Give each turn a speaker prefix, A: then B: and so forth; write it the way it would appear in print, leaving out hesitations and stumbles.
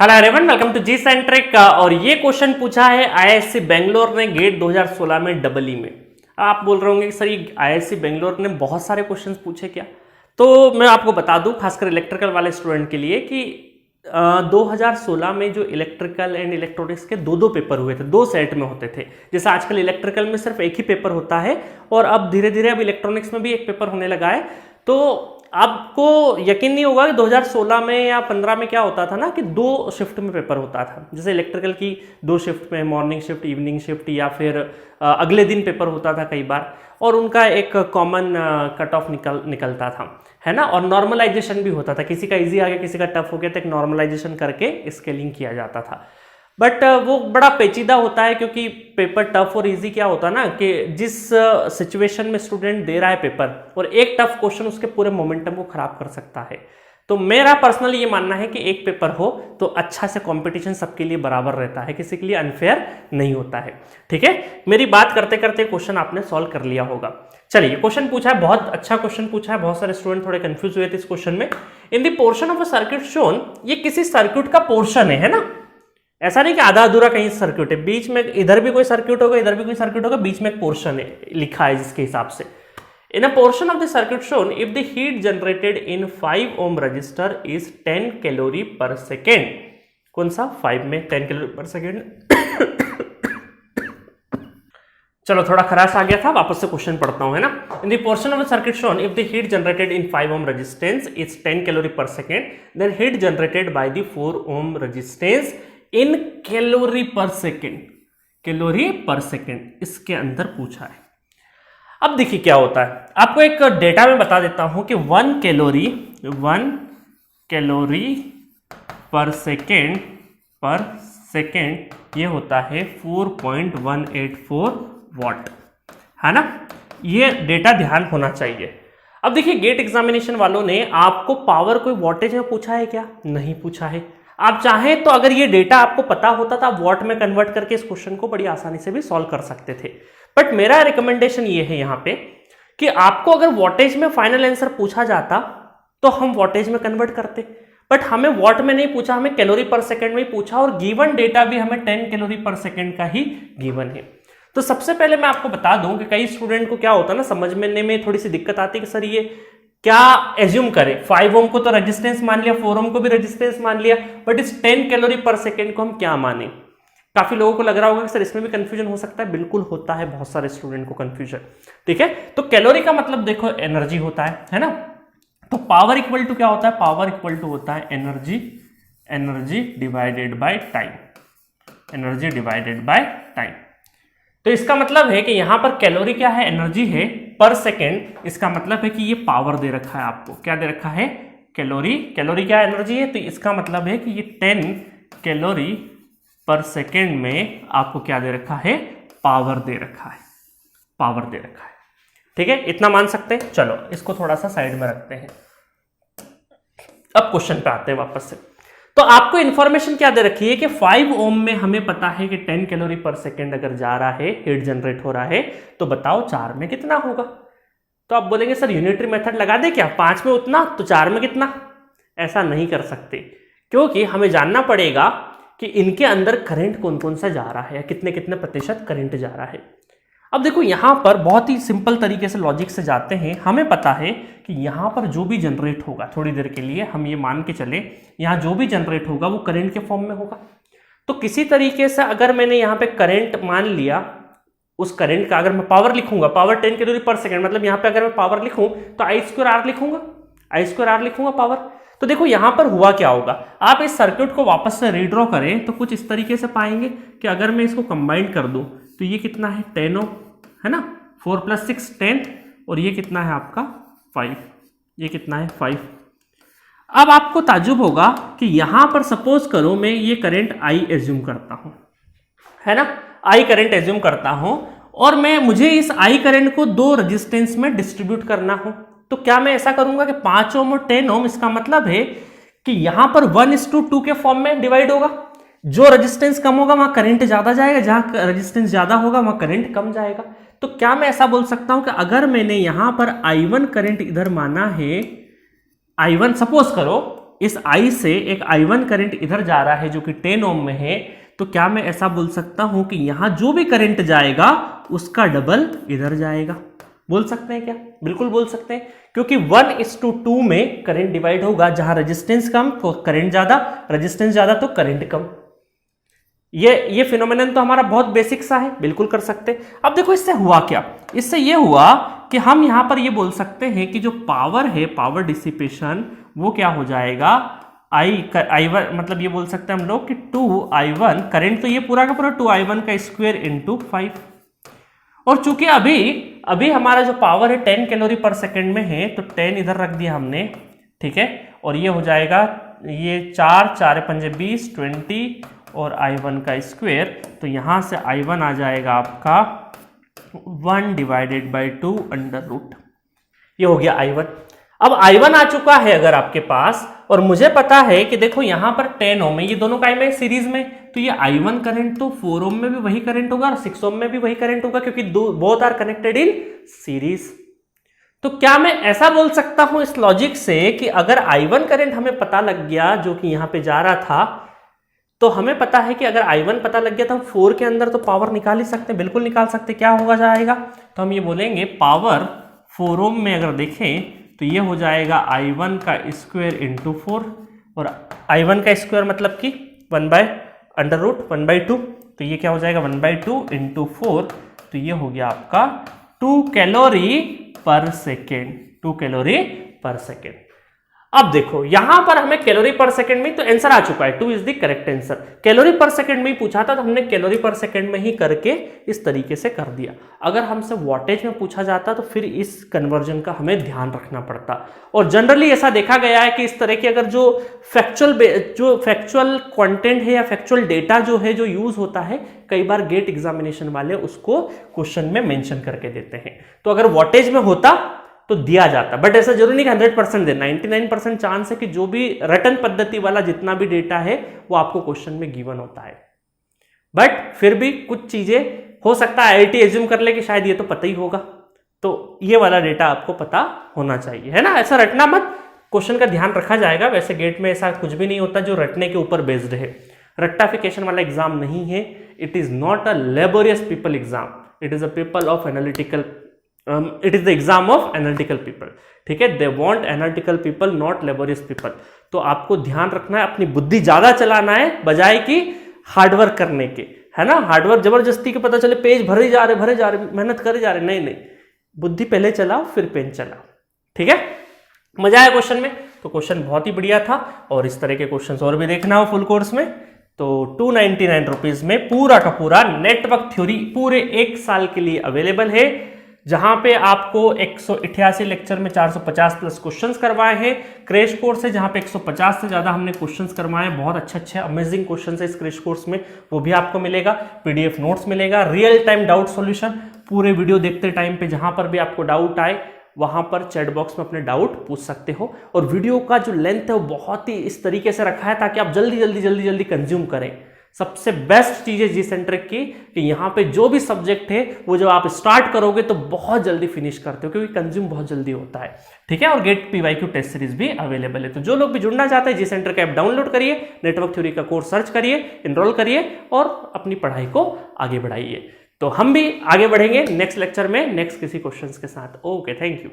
A: Hello everyone, welcome to G centric. और ये question पूछा है आईआईएससी बेंगलोर ने गेट 2016 में डबल ई में। आप बोल रहे होंगे कि सर ये आईआईएससी बेंगलोर ने बहुत सारे क्वेश्चंस पूछे क्या। तो मैं आपको बता दूं खासकर इलेक्ट्रिकल वाले स्टूडेंट के लिए कि 2016 में जो इलेक्ट्रिकल एंड इलेक्ट्रॉनिक्स के दो पेपर हुए थे, दो सेट में होते थे। जैसे आजकल इलेक्ट्रिकल में सिर्फ एक ही पेपर होता है और अब धीरे धीरे अब इलेक्ट्रॉनिक्स में भी एक पेपर होने लगा है। तो आपको यकीन नहीं होगा कि 2016 में या 15 में क्या होता था ना कि दो शिफ्ट में पेपर होता था। जैसे इलेक्ट्रिकल की दो शिफ्ट में, मॉर्निंग शिफ्ट, इवनिंग शिफ्ट, या फिर अगले दिन पेपर होता था कई बार, और उनका एक कॉमन कट ऑफ निकलता था, है ना। और नॉर्मलाइजेशन भी होता था, किसी का इजी आ गया किसी का टफ हो गया तो एक नॉर्मलाइजेशन करके स्केलिंग किया जाता था। बट वो बड़ा पेचीदा होता है क्योंकि पेपर टफ और इजी क्या होता है ना कि जिस सिचुएशन में स्टूडेंट दे रहा है पेपर, और एक टफ क्वेश्चन उसके पूरे मोमेंटम को खराब कर सकता है। तो मेरा पर्सनली ये मानना है कि एक पेपर हो तो अच्छा से कंपटीशन सबके लिए बराबर रहता है, किसी के लिए अनफेयर नहीं होता है। ठीक है, मेरी बात करते करते क्वेश्चन आपने सॉल्व कर लिया होगा। चलिए, क्वेश्चन पूछा है, बहुत अच्छा क्वेश्चन पूछा है, बहुत सारे स्टूडेंट थोड़े कंफ्यूज हुए थे इस क्वेश्चन में। इन the portion of a circuit shown, ये किसी सर्किट का पोर्शन है ना। ऐसा नहीं कि आधा अधूरा कहीं सर्किट है, बीच में इधर भी कोई सर्किट होगा, इधर भी कोई सर्किट होगा, बीच में एक पोर्शन है लिखा है जिसके हिसाब से। In a portion of the circuit shown if the heat generated in 5 ohm resistor is 10 calorie per second. कौन सा 5 में 10 कैलोरी पर सेकेंड। चलो थोड़ा खराश आ गया था, वापस से क्वेश्चन पढ़ता हूं, है ना। In the portion of the circuit shown if the heat generated in 5 ohm resistance is 10 calorie per second, then heat generated by the 4 ohm resistance in calorie per second, calorie per second इसके अंदर पूछा है। अब देखिए क्या होता है, आपको एक डेटा में बता देता हूं कि 1 कैलोरी पर सेकेंड ये होता है 4.184 वॉट, है ना। ये डेटा ध्यान होना चाहिए। अब देखिए, गेट एग्जामिनेशन वालों ने आपको पावर कोई वॉटेज में पूछा है क्या? नहीं पूछा है। आप चाहें तो अगर ये डेटा आपको पता होता तो आप वॉट में कन्वर्ट करके इस क्वेश्चन को बड़ी आसानी से भी सॉल्व कर सकते थे। बट मेरा रिकमेंडेशन ये है यहाँ पे कि आपको अगर वॉटेज में फाइनल आंसर पूछा जाता तो हम वॉटेज में कन्वर्ट करते, बट हमें वॉट में नहीं पूछा, हमें कैलोरी पर सेकेंड में ही पूछा, और गिवन डेटा भी हमें 10 कैलोरी पर सेकेंड का ही गिवन है। तो सबसे पहले मैं आपको बता दूं कि कई स्टूडेंट को क्या होता है ना, समझने में थोड़ी सी दिक्कत आती है कि सर ये क्या एज्यूम करें, 5 ओम को तो रेजिस्टेंस मान लिया, 4 ओम को भी रेजिस्टेंस मान लिया, बट इस 10 कैलोरी पर सेकेंड को हम क्या माने। काफी लोगों को लग रहा होगा कि सर इसमें भी कंफ्यूजन हो सकता है। बिल्कुल होता है, बहुत सारे स्टूडेंट को कंफ्यूजन। ठीक है, तो कैलोरी का मतलब देखो एनर्जी होता है ना। तो पावर इक्वल टू क्या होता है? पावर इक्वल टू होता है energy divided by time, energy divided by time. तो इसका मतलब है कि यहां पर कैलोरी क्या है? एनर्जी है पर सेकेंड। इसका मतलब है कि ये पावर दे रखा है आपको, क्या दे रखा है? कैलोरी। कैलोरी क्या एनर्जी है, तो इसका मतलब है कि ये 10 कैलोरी पर सेकेंड में आपको क्या दे रखा है? पावर दे रखा है, पावर दे रखा है। ठीक है, इतना मान सकते हैं। चलो इसको थोड़ा सा साइड में रखते हैं, अब क्वेश्चन पे आते हैं वापस से। तो आपको इंफॉर्मेशन क्या दे रखी है कि 5 ओम में हमें पता है कि 10 कैलोरी पर सेकेंड अगर जा रहा है, हीट जनरेट हो रहा है, तो बताओ 4 में कितना होगा। तो आप बोलेंगे सर यूनिटरी मेथड लगा दे क्या, 5 में उतना तो 4 में कितना। ऐसा नहीं कर सकते, क्योंकि हमें जानना पड़ेगा कि इनके अंदर करंट कौन कौन सा जा रहा है, कितने कितने प्रतिशत करंट जा रहा है। अब देखो यहां पर बहुत ही सिंपल तरीके से लॉजिक से जाते हैं। हमें पता है कि यहां पर जो भी जनरेट होगा, थोड़ी देर के लिए हम ये मान के चले, यहां जो भी जनरेट होगा वो करंट के फॉर्म में होगा। तो किसी तरीके से अगर मैंने यहां पे करंट मान लिया, उस करंट का अगर मैं पावर लिखूंगा, पावर 10 कैलोरी पर सेकेंड, मतलब यहां पे अगर मैं पावर लिखूं तो I² R लिखूंगा पावर। तो देखो यहां पर हुआ क्या होगा, आप इस सर्किट को वापस से रीड्रॉ करें तो कुछ इस तरीके से पाएंगे कि अगर मैं इसको कंबाइन कर दूं तो ये कितना है? 10 ओम, है ना। 4 + 6 10, और ये कितना है आपका 5, ये कितना है 5। अब आपको ताज्जुब होगा कि यहां पर सपोज करो मैं ये करंट I एज्यूम करता हूं, है ना, I करंट एज्यूम करता हूं, और मुझे इस I करंट को 2 रेजिस्टेंस में डिस्ट्रीब्यूट करना हो। तो क्या मैं ऐसा करूंगा कि 5 ओम और 10 ओम, इसका मतलब है कि यहां पर 1:2 के फॉर्म में डिवाइड होगा। जो रेजिस्टेंस कम होगा वहां करंट ज्यादा जाएगा, जहां रेजिस्टेंस ज्यादा होगा वहां करंट कम जाएगा। तो क्या मैं ऐसा बोल सकता हूं कि अगर मैंने यहां पर I1 करंट इधर माना है, I1 सपोज करो इस I से एक I1 करंट इधर जा रहा है जो कि 10 ओम में है, तो क्या मैं ऐसा बोल सकता हूं कि यहां जो भी करंट जाएगा उसका डबल इधर जाएगा? बोल सकते हैं क्या? बिल्कुल बोल सकते हैं, क्योंकि 1:2 में करंट डिवाइड होगा, जहां रेजिस्टेंस कम तो करंट ज्यादा, रेजिस्टेंस ज्यादा तो करंट कम। ये फिनोमेनन तो हमारा बहुत बेसिक सा है, बिल्कुल कर सकते। अब देखो इससे हुआ क्या, इससे ये हुआ कि हम यहां पर ये बोल सकते हैं कि जो पावर है, पावर डिसिपेशन, वो क्या हो जाएगा, I1 मतलब ये बोल सकते हैं हम लोग कि 2I1 करंट, तो ये पूरा का पूरा 2I1 का स्क्वायर इंटू 5। और चूंकि अभी हमारा जो पावर है 10 कैलोरी पर सेकेंड में है, तो 10 इधर रख दिया हमने, ठीक है, और ये हो जाएगा, ये 4 4 पंजे 20 20 और I1 का स्क्वायर, तो यहां से I1 आ जाएगा आपका 1/2 अंडर रूट। ये हो गया I1। अब I1 आ चुका है अगर आपके पास, और मुझे पता है कि देखो यहां पर 10 ओम में, ये दोनों का में सीरीज में, तो ये I1 करंट तो 4 ओम में भी वही करंट होगा और 6 ओम में भी वही करंट होगा, क्योंकि both are connected in series. तो क्या मैं ऐसा बोल सकता हूं इस लॉजिक से कि अगर I1 करंट हमें पता लग गया जो कि यहां पे जा रहा था, तो हमें पता है कि अगर I1 पता लग गया तो हम 4 के अंदर तो पावर निकाल ही सकते हैं, बिल्कुल निकाल सकते हैं। क्या होगा जाएगा, तो हम ये बोलेंगे पावर 4 ओम में अगर देखें तो ये हो जाएगा I1 का स्क्वायर इंटू 4, और I1 का स्क्वायर मतलब कि 1/√1/2, तो ये क्या हो जाएगा 1/2 इंटू 4, तो ये हो गया आपका 2 calorie per second, 2 calorie per second. अब देखो यहां पर हमें कैलोरी पर सेकंड में तो आंसर आ चुका है, 2 is the correct answer. Calorie पर सेकंड में ही पूछा था तो हमने कैलोरी पर सेकंड में ही करके इस तरीके से कर दिया। अगर हमसे वॉटेज में पूछा जाता तो फिर इस कन्वर्जन का हमें ध्यान रखना पड़ता। और जनरली ऐसा देखा गया है कि इस तरह के अगर जो फैक्चुअल कंटेंट है या फैक्चुअल डेटा जो है जो यूज होता है, कई बार गेट एग्जामिनेशन वाले उसको क्वेश्चन में मेंशन करके देते हैं। तो अगर वॉटेज में होता तो दिया जाता, बट ऐसा जरूरी नहीं कि 100% दे, 99% चांस है कि जो भी रटन पद्धति वाला जितना भी डेटा है वो आपको क्वेश्चन में गिवन होता है। बट फिर भी कुछ चीजें हो सकता है IIT एज्यूम कर ले कि शायद ये तो पता ही होगा, तो ये वाला डेटा आपको पता होना चाहिए, है ना। ऐसा रटना मत, क्वेश्चन का ध्यान रखा जाएगा। वैसे गेट में ऐसा कुछ भी नहीं होता जो रटने के ऊपर बेस्ड है। रट्टाफिकेशन वाला एग्जाम नहीं है। It is not a laborious people exam, it is a people of analytical, it is the exam of analytical people, ठीक है। They want analytical people, not laborious people. तो आपको ध्यान रखना है, अपनी बुद्धि ज्यादा चलाना है बजाय कि हार्डवर्क करने के, है ना। हार्डवर्क जबरदस्ती के पता चले पेज भरे जा रहे मेहनत करे जा रहे, नहीं, बुद्धि पहले चलाओ फिर पेन चलाओ, ठीक है। मजा आया क्वेश्चन में? तो क्वेश्चन बहुत ही बढ़िया था, और इस तरह के क्वेश्चन और भी देखना हो फुल कोर्स में तो 299 रुपीज में पूरा का पूरा नेटवर्क थ्योरी पूरे 1 साल के लिए अवेलेबल है, जहां पे आपको 188 लेक्चर में 450 प्लस क्वेश्चंस करवाए हैं। क्रैश कोर्स है जहां पे 150 से ज्यादा हमने क्वेश्चंस करवाए हैं, बहुत अच्छे अमेजिंग क्वेश्चंस है इस क्रैश कोर्स में, वो भी आपको मिलेगा। PDF नोट्स मिलेगा, रियल टाइम डाउट सॉल्यूशन, पूरे वीडियो देखते टाइम पे जहां पर भी आपको डाउट आए वहां पर चैट बॉक्स में अपने डाउट पूछ सकते हो। और वीडियो का जो लेंथ है वो बहुत ही इस तरीके से रखा है ताकि आप जल्दी कंज्यूम करें। सबसे बेस्ट चीज है जी सेंट्रिक की कि यहाँ पे जो भी सब्जेक्ट है वो जब आप स्टार्ट करोगे तो बहुत जल्दी फिनिश करते हो, क्योंकि कंज्यूम बहुत जल्दी होता है, ठीक है। और गेट PYQ टेस्ट सीरीज भी अवेलेबल है। तो जो लोग भी जुड़ना चाहते हैं जी सेंटर का ऐप डाउनलोड करिए, नेटवर्क थ्योरी का कोर्स सर्च करिए, इनरोल करिए और अपनी पढ़ाई को आगे बढ़ाइए। तो हम भी आगे बढ़ेंगे नेक्स्ट लेक्चर में नेक्स्ट किसी क्वेश्चंस के साथ। Okay, thank you.